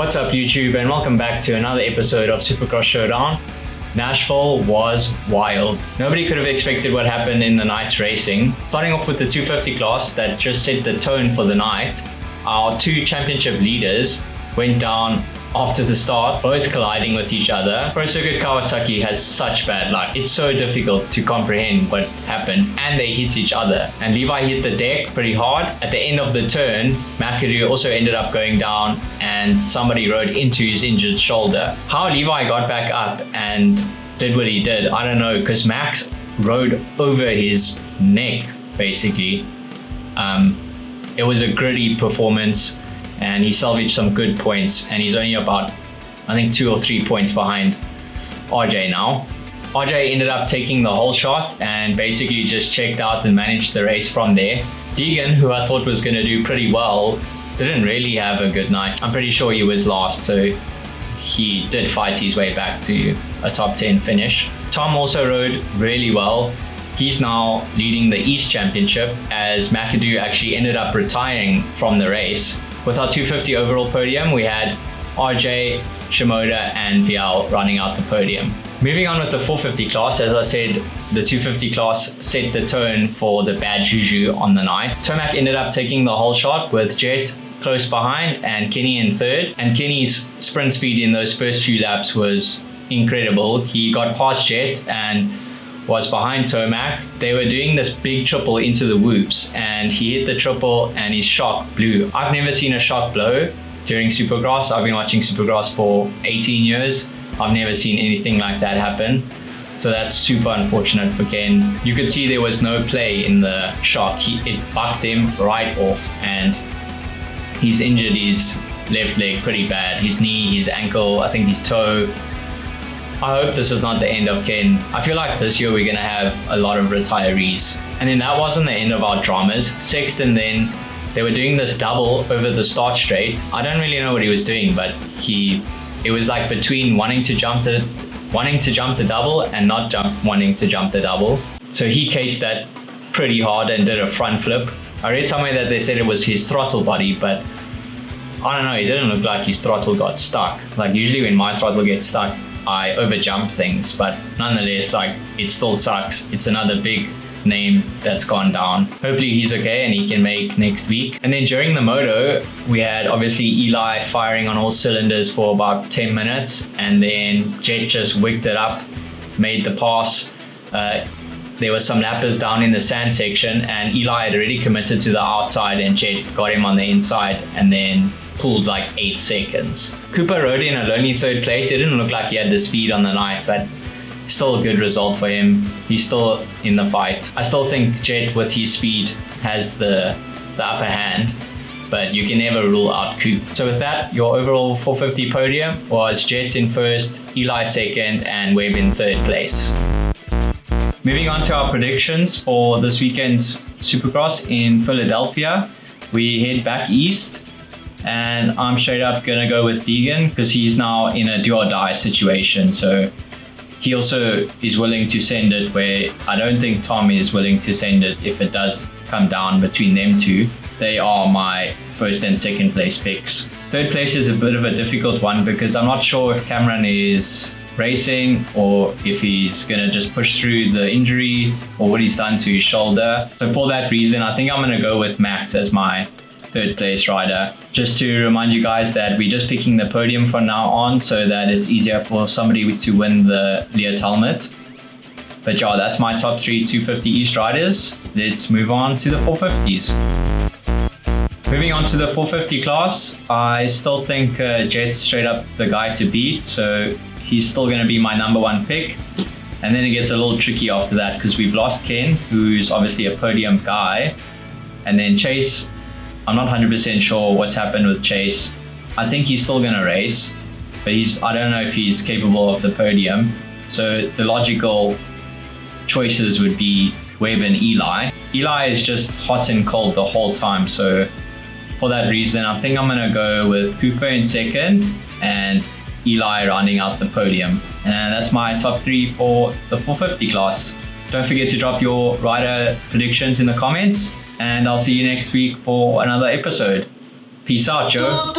What's up YouTube, and welcome back to another episode of Supercross Showdown. Nashville was wild. Nobody could have expected what happened in the night's racing. Starting off with the 250 class that just set the tone for the night. Our two championship leaders went down after the start, both colliding with each other. Pro Circuit Kawasaki has such bad luck. It's so difficult to comprehend what happened, and they hit each other. And Levi hit the deck pretty hard. At the end of the turn, McAdoo also ended up going down and somebody rode into his injured shoulder. How Levi got back up and did what he did, I don't know, because Max rode over his neck, basically. It was a gritty performance, and he salvaged some good points, and he's only about, I think, 2 or 3 points behind RJ now. RJ ended up taking the whole shot and basically just checked out and managed the race from there. Deegan, who I thought was going to do pretty well, didn't really have a good night. I'm pretty sure he was last, so he did fight his way back to a top 10 finish. Tom also rode really well. He's now leading the East Championship, as McAdoo actually ended up retiring from the race. With our 250 overall podium, we had RJ, Shimoda, and Vial running out the podium. Moving on with the 450 class, as I said, the 250 class set the tone for the bad juju on the night. Tomac ended up taking the whole shot with Jet close behind and Kenny in third. And Kenny's sprint speed in those first few laps was incredible. He got past Jet and was behind Tomac. They were doing this big triple into the whoops, and he hit the triple and his shock blew. I've never seen a shock blow during Supercross. I've been watching Supercross for 18 years. I've never seen anything like that happen. So that's super unfortunate for Ken. You could see there was no play in the shock. It bucked him right off, and he's injured his left leg pretty bad. His knee, his ankle, I think his toe. I hope this is not the end of Ken. I feel like this year we're going to have a lot of retirees. And then that wasn't the end of our dramas. Sexton then, they were doing this double over the start straight. I don't really know what he was doing, but it was like between wanting to jump the double and not wanting to jump the double. So he cased that pretty hard and did a front flip. I read somewhere that they said it was his throttle body, but I don't know, it didn't look like his throttle got stuck. Like usually when my throttle gets stuck, I overjump things, but nonetheless, like, it still sucks. It's another big name that's gone down. Hopefully he's okay and he can make next week. And then during the moto, we had obviously Eli firing on all cylinders for about 10 minutes, and then Jet just wicked it up, made the pass. There were some lappers down in the sand section, and Eli had already committed to the outside, and Jet got him on the inside and then pulled like 8 seconds. Cooper rode in a lonely third place. It didn't look like he had the speed on the night, but still a good result for him. He's still in the fight. I still think Jet with his speed has the upper hand, but you can never rule out Coop. So with that, your overall 450 podium was Jet in first, Eli second, and Webb in third place. Moving on to our predictions for this weekend's Supercross in Philadelphia. We head back east, and I'm straight up gonna go with Deegan because he's now in a do or die situation. So he also is willing to send it, where I don't think Tom is willing to send it if it does come down between them two. They are my first and second place picks. Third place is a bit of a difficult one because I'm not sure if Cameron is racing or if he's gonna just push through the injury or what he's done to his shoulder. So for that reason, I think I'm gonna go with Max as my third place rider. Just to remind you guys that we're just picking the podium from now on so that it's easier for somebody to win the Leot helmet. But yeah, that's my top 3 250 East riders. Let's move on to the 450s. Moving on to the 450 class, I still think Jet's straight up the guy to beat, so he's still going to be my number 1 pick. And then it gets a little tricky after that because we've lost Ken, who's obviously a podium guy. And then Chase, I'm not 100% sure what's happened with Chase. I think he's still going to race, but I don't know if he's capable of the podium. So the logical choices would be Webb and Eli. Eli is just hot and cold the whole time. So for that reason, I think I'm going to go with Cooper in second and Eli rounding out the podium. And that's my top 3 for the 450 class. Don't forget to drop your rider predictions in the comments, and I'll see you next week for another episode. Peace out, Joe.